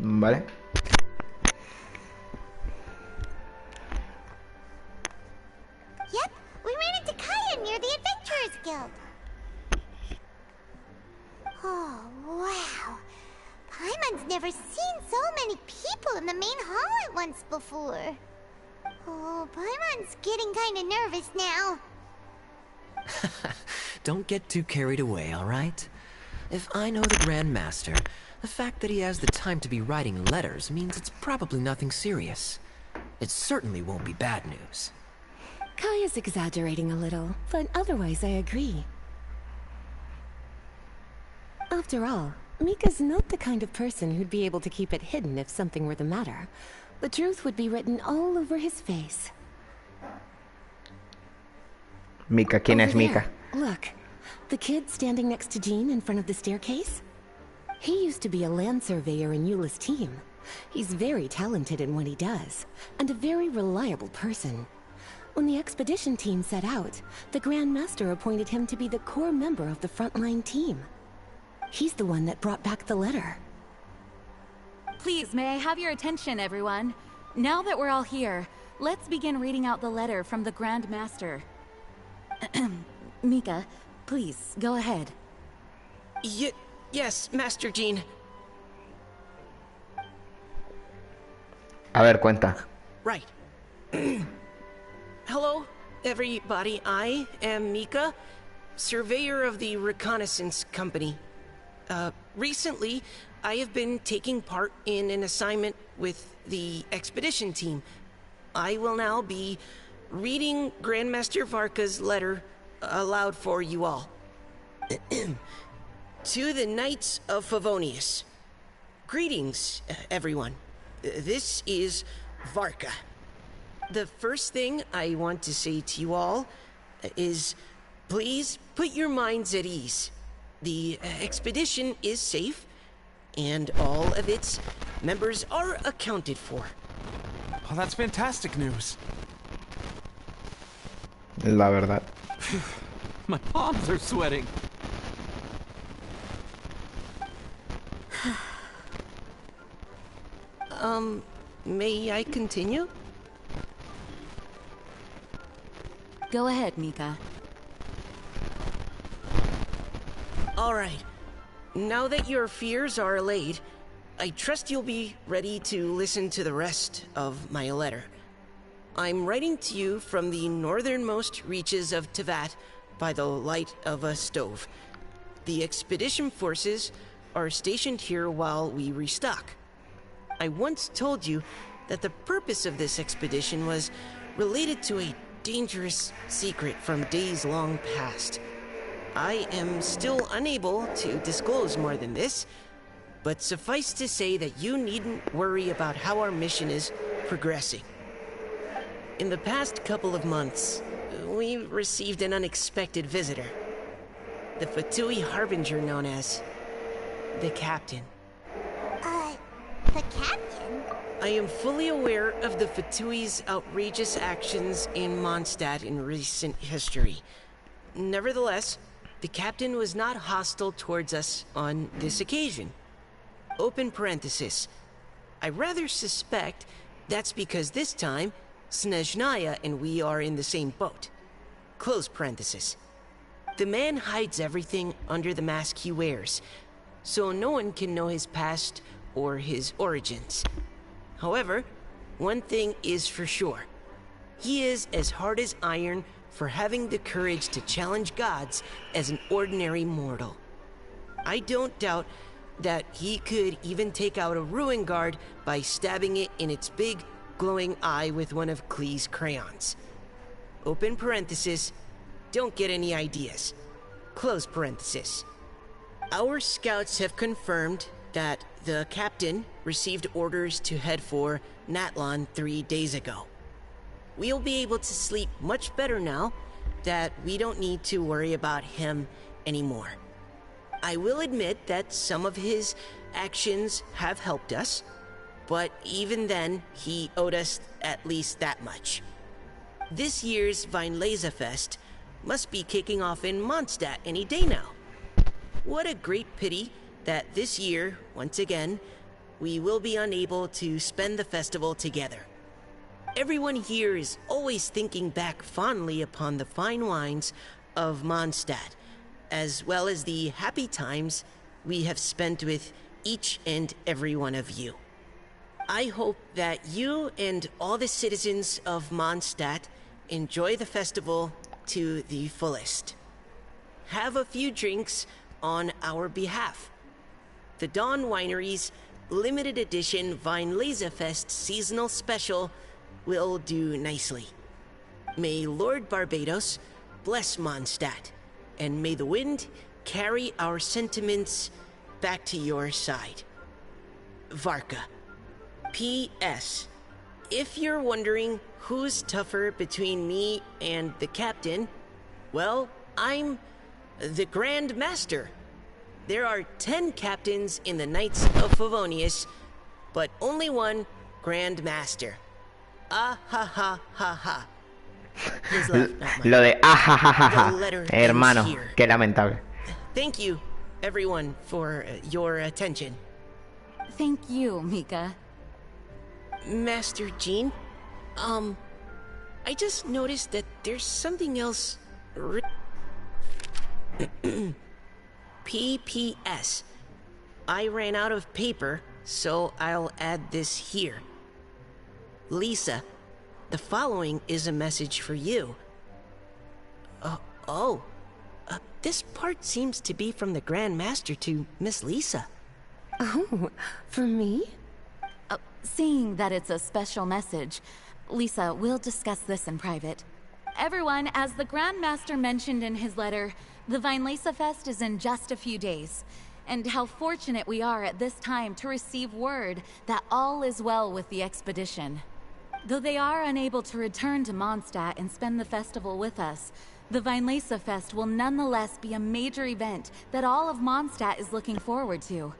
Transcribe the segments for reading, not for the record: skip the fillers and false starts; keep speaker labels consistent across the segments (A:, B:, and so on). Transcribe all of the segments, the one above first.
A: Vale.
B: Yep, we ran into Kaya near the Adventurers Guild. Oh, wow. Paimon's never seen so many people in the main hall at once before. Oh, Paimon's getting kind of nervous now.
C: Don't get too carried away, alright? If I know the Grand Master, the fact that he has the time to be writing letters means it's probably nothing serious. It certainly won't be bad news.
D: Kaya's exaggerating a little, but otherwise I agree. After all, Mika's not the kind of person who'd be able to keep it hidden if something were the matter. The truth would be written all over his face.
A: Mika, ¿quién es Mika?
D: Look, the kid standing next to Jean in front of the staircase? He used to be a land surveyor in Eula's team. He's very talented in what he does, and a very reliable person. When the expedition team set out, the Grand Master appointed him to be the core member of the frontline team. He's the one that brought back the letter.
E: Please, may I have your attention, everyone? Now that we're all here, let's begin reading out the letter from the Grand Master. Mika, please, go ahead.
C: Yes, Master Jean.
A: A ver, cuenta.
C: Right. Hello, everybody. I am Mika, surveyor of the Reconnaissance Company. Recently, I have been taking part in an assignment with the expedition team. I will now be reading Grandmaster Varka's letter aloud for you all. To the Knights of Favonius. Greetings, everyone. This is Varka. The first thing I want to say to you all is, please put your minds at ease. The expedition is safe, and all of its members are accounted for.
F: Oh, that's fantastic news.
A: La verdad.
F: My palms are sweating.
C: May I continue?
E: Go ahead, Mika.
C: All right. Now that your fears are allayed, I trust you'll be ready to listen to the rest of my letter. I'm writing to you from the northernmost reaches of Tevat by the light of a stove. The expedition forces are stationed here while we restock. I once told you that the purpose of this expedition was related to a dangerous secret from days long past. I am still unable to disclose more than this, but suffice to say that you needn't worry about how our mission is progressing. In the past couple of months, we received an unexpected visitor. The Fatui Harbinger known as the Captain.
B: The Captain?
C: I am fully aware of the Fatui's outrageous actions in Mondstadt in recent history. Nevertheless, the Captain was not hostile towards us on this occasion. Open parenthesis. I rather suspect that's because this time, Snezhnaya and we are in the same boat. Close parenthesis. The man hides everything under the mask he wears, so no one can know his past or his origins. However, one thing is for sure. He is as hard as iron for having the courage to challenge gods as an ordinary mortal. I don't doubt that he could even take out a ruin guard by stabbing it in its big, glowing eye with one of Klee's crayons. Open parenthesis, don't get any ideas. Close parenthesis. Our scouts have confirmed that the Captain received orders to head for Natlan 3 days ago. We'll be able to sleep much better now that we don't need to worry about him anymore. I will admit that some of his actions have helped us, but even then, he owed us at least that much. This year's Weinlesefest must be kicking off in Mondstadt any day now. What a great pity that this year, once again, we will be unable to spend the festival together. Everyone here is always thinking back fondly upon the fine wines of Mondstadt, as well as the happy times we have spent with each and every one of you. I hope that you and all the citizens of Mondstadt enjoy the festival to the fullest. Have a few drinks on our behalf. The Dawn Winery's limited edition Weinlesefest seasonal special will do nicely. May Lord Barbados bless Mondstadt, and may the wind carry our sentiments back to your side. Varka. P.S. If you're wondering who's tougher between me and the captain, well, I'm the Grand Master. There are 10 captains in the Knights of Favonius, but only one Grand Master. Ah ha ha ha ha. His laugh, not mine.
A: Lo de ajajajaja.
C: The letter
A: Hermano,
C: ends here.
A: qué lamentable.
C: Thank you, everyone, for your attention.
E: Thank you, Mika.
C: Master Jean, I just noticed that there's something else. P.P.S. I ran out of paper, so I'll add this here. Lisa, the following is a message for you. This part seems to be from the Grand Master to Miss Lisa.
D: Oh, for me?
E: Seeing that it's a special message, Lisa, we'll discuss this in private. Everyone, as the Grand Master mentioned in his letter, the Weinlesefest is in just a few days. And how fortunate we are at this time to receive word that all is well with the expedition. Though they are unable to return to Mondstadt and spend the festival with us, the Weinlesefest will nonetheless be a major event that all of Mondstadt is looking forward to.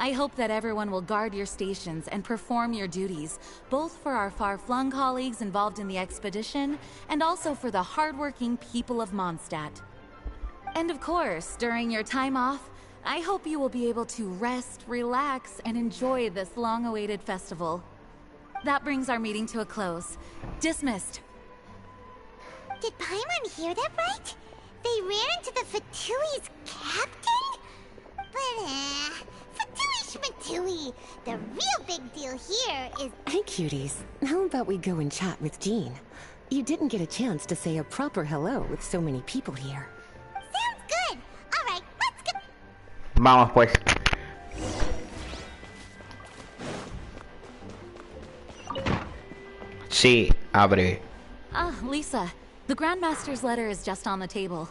E: I hope that everyone will guard your stations and perform your duties, both for our far-flung colleagues involved in the expedition, and also for the hardworking people of Mondstadt. And of course, during your time off, I hope you will be able to rest, relax, and enjoy this long-awaited festival. That brings our meeting to a close. Dismissed.
B: Did Paimon hear that right? They ran into the Fatui's captain? But, Fatui Schmatui. The real big deal here is...
D: Hey, cuties. How about we go and chat with Jean? You didn't get a chance to say a proper hello with so many people here.
B: Sounds good. All right, let's go.
A: Vamos pues. Sí, abre.
E: Ah, Lisa, the Grandmaster's letter is just on the table.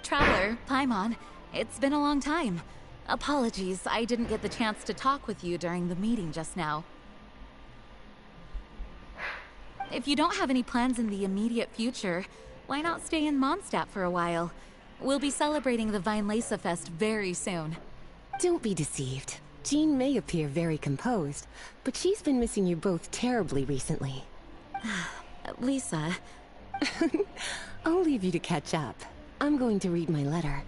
E: Traveler, Paimon, it's been a long time. Apologies, I didn't get the chance to talk with you during the meeting just now. If you don't have any plans in the immediate future, why not stay in Mondstadt for a while? We'll be celebrating the Weinlesefest very soon.
D: Don't be deceived. Jean may appear very composed, but she's been missing you both terribly recently.
E: Lisa...
D: I'll leave you to catch up. I'm going to read my letter.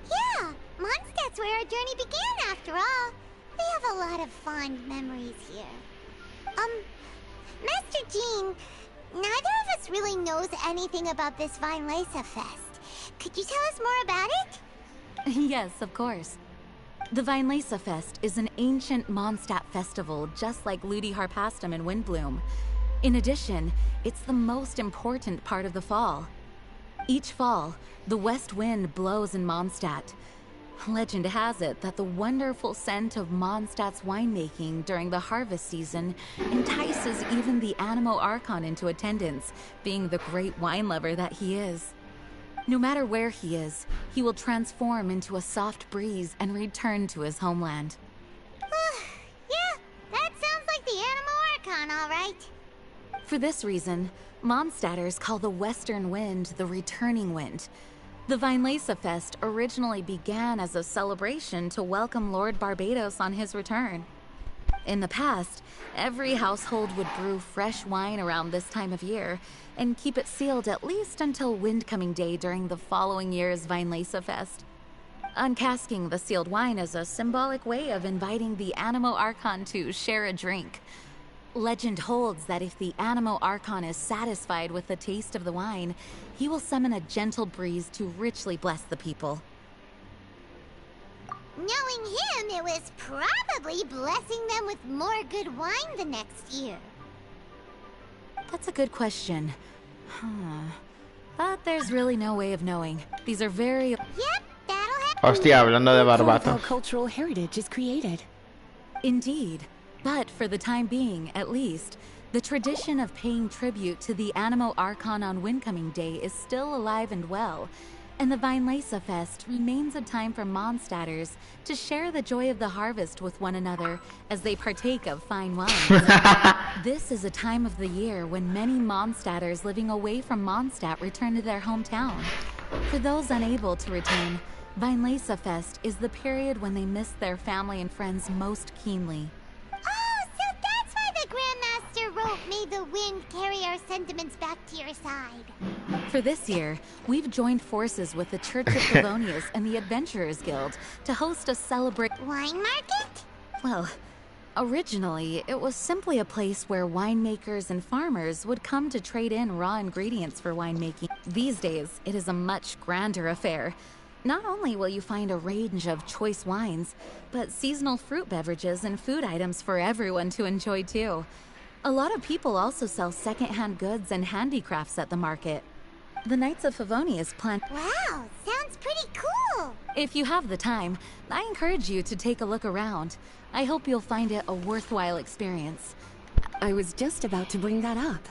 B: Yeah, Mondstadt's where our journey began after all. We have a lot of fond memories here. Master Jean, neither of us really knows anything about this Weinlesefest. Could you tell us more about it?
E: Yes, of course. The Weinlesefest is an ancient Mondstadt festival just like Ludi Harpastum and Windbloom. In addition, it's the most important part of the fall. Each fall, the west wind blows in Mondstadt. Legend has it that the wonderful scent of Mondstadt's winemaking during the harvest season entices even the Animo Archon into attendance, being the great wine lover that he is. No matter where he is, he will transform into a soft breeze and return to his homeland.
B: Yeah, that sounds like the Animo Archon, all right.
E: For this reason, Mondstadters call the western wind the returning wind. The Weinlesefest originally began as a celebration to welcome Lord Barbados on his return. In the past, every household would brew fresh wine around this time of year and keep it sealed at least until Windcoming Day during the following year's Weinlese Fest. Uncasking the sealed wine is a symbolic way of inviting the Animo Archon to share a drink. Legend holds that if the Animo Archon is satisfied with the taste of the wine, he will summon a gentle breeze to richly bless the people.
B: Knowing him, it was probably blessing them with more good wine the next year.
E: That's a good question. But there's really no way of knowing. These are very...
B: Yep, that'll happen.
A: Hostia, hablando de
D: How
A: barbatos.
D: cultural heritage is created.
E: Indeed. But for the time being, at least, the tradition of paying tribute to the Animo Archon on Windcoming Day is still alive and well, and the Weinlese Fest remains a time for Mondstadters to share the joy of the harvest with one another as they partake of fine wines. This is a time of the year when many Mondstadters living away from Mondstadt return to their hometown. For those unable to return, Weinlese Fest is the period when they miss their family and friends most keenly.
B: Oh, so that's why the Grandmaster wrote, "May the wind carry our sentiments back to your side."
E: For this year, we've joined forces with the Church of Favonius and the Adventurers Guild to host a
B: Wine market?
E: Well, originally, it was simply a place where winemakers and farmers would come to trade in raw ingredients for winemaking. These days, it is a much grander affair. Not only will you find a range of choice wines, but seasonal fruit beverages and food items for everyone to enjoy too. A lot of people also sell secondhand goods and handicrafts at the market. The Knights of Favonius plan...
B: Wow, sounds pretty cool.
E: If you have the time, I encourage you to take a look around. I hope you'll find it a worthwhile experience.
D: I was just about to bring that up.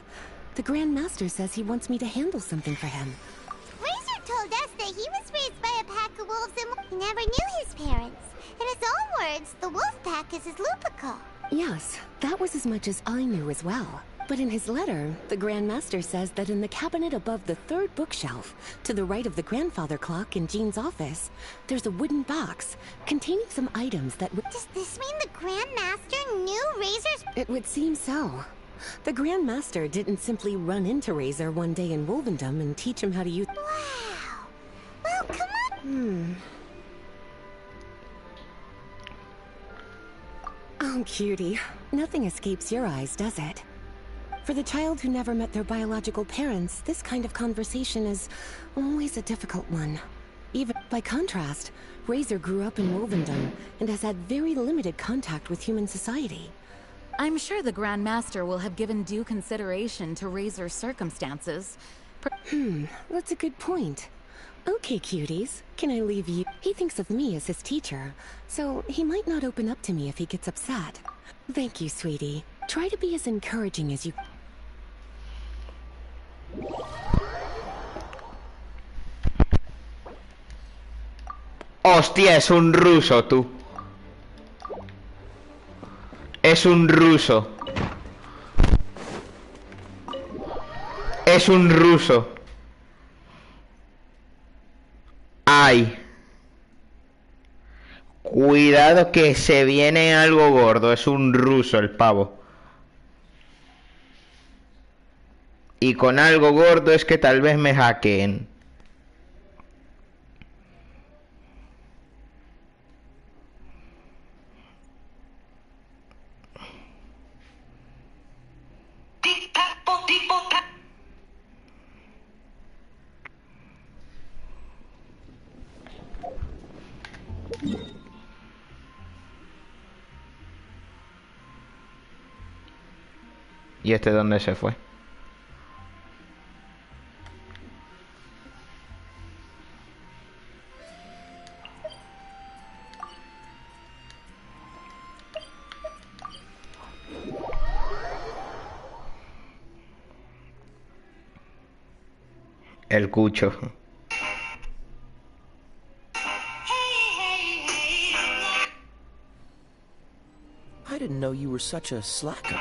D: The Grand Master says he wants me to handle something for him.
B: Razor told us that he was raised by a pack of wolves and he never knew his parents. In his own words, the wolf pack is his lupical.
D: Yes, that was as much as I knew as well. But in his letter, the Grand Master says that in the cabinet above the third bookshelf, to the right of the grandfather clock in Jean's office, there's a wooden box containing some items that would...
B: Does this mean the Grand Master knew Razor's...
D: It would seem so. The Grand Master didn't simply run into Razor one day in Wolvendom and teach him how to use...
B: Wow. Well, come on.
D: Oh, cutie. Nothing escapes your eyes, does it? For the child who never met their biological parents, this kind of conversation is always a difficult one. Even by contrast, Razor grew up in Wolvendom and has had very limited contact with human society.
E: I'm sure the Grand Master will have given due consideration to Razor's circumstances.
D: That's a good point. Okay, cuties, can I leave you? He thinks of me as his teacher, so he might not open up to me if he gets upset. Thank you, sweetie. Try to be as encouraging as you...
A: Hostia, es un ruso, tú. Es un ruso. Es un ruso. Ay. Cuidado que se viene algo gordo. Es un ruso el pavo. Y con algo gordo es que tal vez me hackeen. ¿Y este dónde se fue? El cucho.
G: I didn't know you were such a slacker.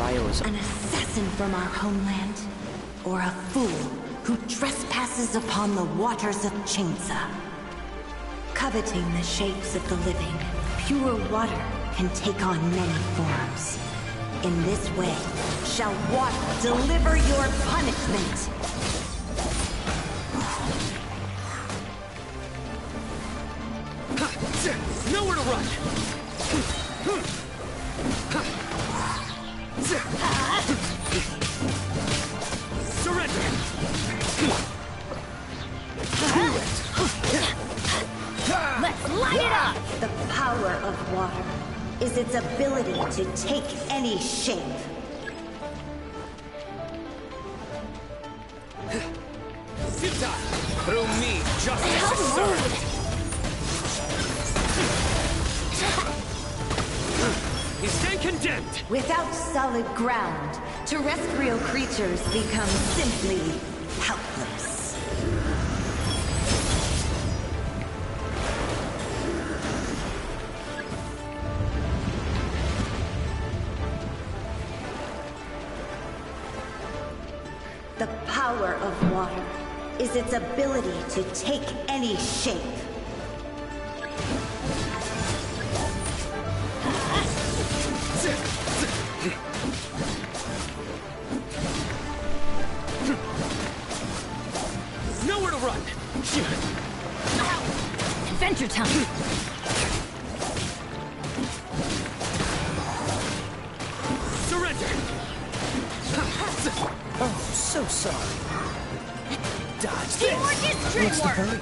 G: Ryo is...
D: An assassin from our homeland, or a fool who trespasses upon the waters of Chainsa. Coveting the shapes of the living, pure water can take on many forms. In this way, shall water deliver your punishment.
F: Nowhere to run! Surrender!
D: Let's light it up! The power of water is its ability to take any shape.
F: Through me, justice is served! You stand condemned!
D: Without solid ground, terrestrial creatures become simply helpless. The power of water is its ability to take any shape.
F: Nowhere to run!
D: Adventure time!
F: Surrender!
G: Oh, so sorry. Dodge
D: Teamwork
G: this!
D: is dreamwork!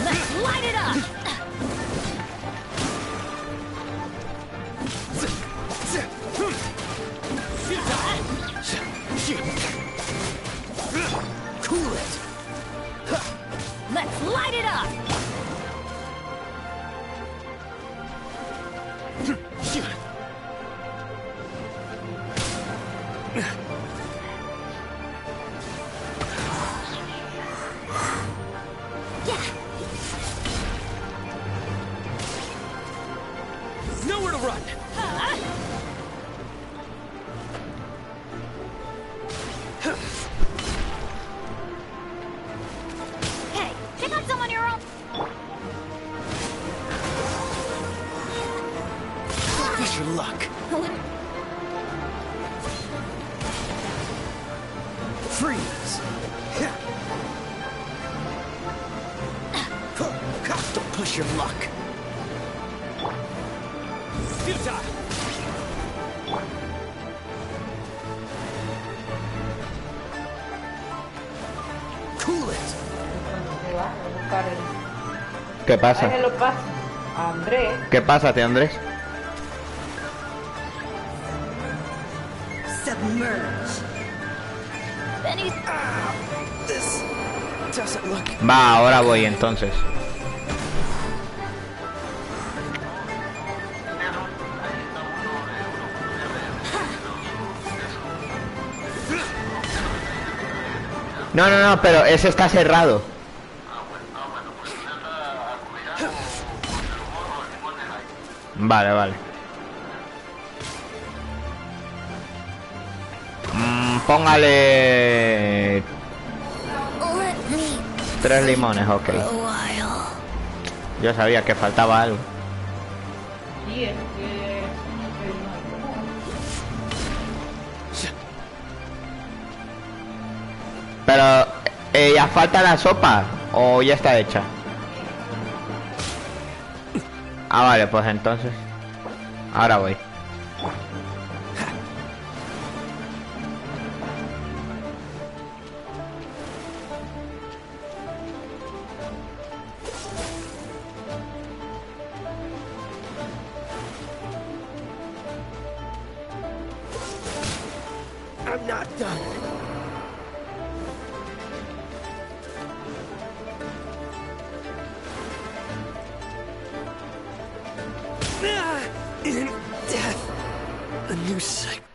D: Let's light it up!
G: Cool it!
D: Let's light it up!
F: Nowhere to run!
D: Hey, pick up someone your own!
G: Push your luck. Freeze! Don't push your luck.
F: Futile!
G: Cool it!
H: ¿Dónde va a buscar el...
A: ¿Qué
H: Ahí
A: pasa?
H: me lo pasa. Andrés.
A: ¿Qué pasa, tío Andrés?
D: Submerge.
G: This doesn't look...
A: Va, ahora voy entonces. No, no, no, pero ese está cerrado. Vale, vale. Póngale 3 limones, ok. Yo sabía que faltaba algo.
H: Sí, es que...
A: Pero, ¿ya falta la sopa? ¿O ya está hecha? Ah, vale, pues entonces. Ahora voy.
G: I'm not done. In death, a new cycle.